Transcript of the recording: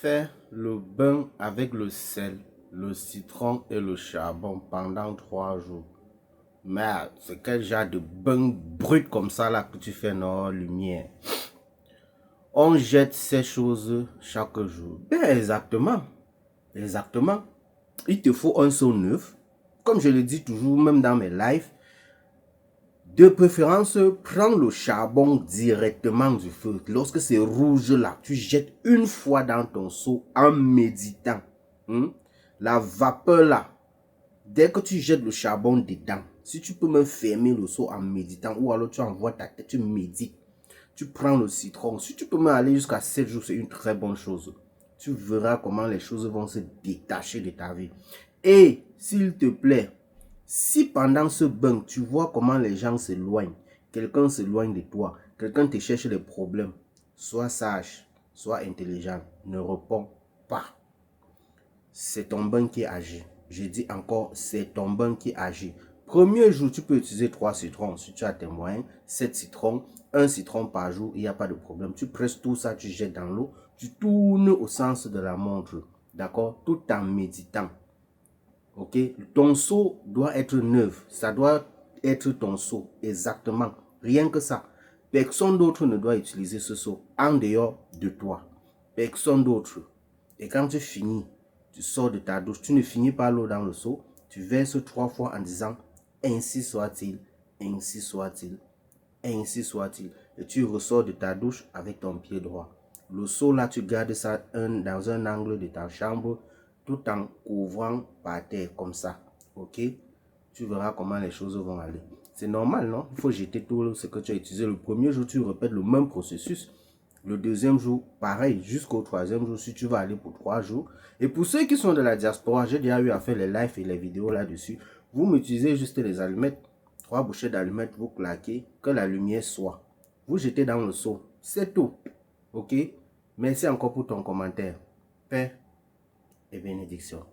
fait le bain avec le sel, le citron et le charbon pendant 3 jours. Mais c'est quel genre de bain brut comme ça là que tu fais, non, lumière? On jette ces choses chaque jour. Ben exactement. Exactement. Il te faut un seau neuf. Comme je le dis toujours, même dans mes lives, de préférence, prends le charbon directement du feu. Lorsque c'est rouge là, tu jettes une fois dans ton seau en méditant. La vapeur là, dès que tu jettes le charbon dedans, si tu peux même fermer le seau en méditant, ou alors tu envoies ta tête, tu médites. Tu prends le citron. Si tu peux même aller jusqu'à 7 jours, c'est une très bonne chose. Tu verras comment les choses vont se détacher de ta vie. Et s'il te plaît, si pendant ce bain, tu vois comment les gens s'éloignent, quelqu'un s'éloigne de toi, quelqu'un te cherche des problèmes, sois sage, sois intelligent, ne réponds pas. C'est ton bain qui agit. Je dis encore, c'est ton bain qui agit. Premier jour, tu peux utiliser 3 citrons si tu as tes moyens, 7 citrons, 1 citron par jour, il n'y a pas de problème. Tu presses tout ça, tu jettes dans l'eau, tu tournes au sens de la montre, d'accord, tout en méditant. Ok, ton seau doit être neuf, ça doit être ton seau, exactement, rien que ça. Personne d'autre ne doit utiliser ce seau en dehors de toi, personne d'autre. Et quand tu finis, tu sors de ta douche, tu ne finis pas l'eau dans le seau, tu verses 3 fois en disant ainsi soit-il, ainsi soit-il, ainsi soit-il. Et tu ressors de ta douche avec ton pied droit. Le seau là, tu gardes ça dans un angle de ta chambre, tout en couvrant par terre comme ça. Ok? Tu verras comment les choses vont aller. C'est normal, non? Il faut jeter tout ce que tu as utilisé. Le premier jour, tu répètes le même processus. Le deuxième jour, pareil, jusqu'au troisième jour, si tu vas aller pour 3 jours. Et pour ceux qui sont de la diaspora, j'ai déjà eu à faire les lives et les vidéos là-dessus. Vous m'utilisez juste les allumettes. 3 bouchées d'allumettes, vous claquez, que la lumière soit. Vous jetez dans le seau. C'est tout. Ok? Merci encore pour ton commentaire. Paix et bénédiction.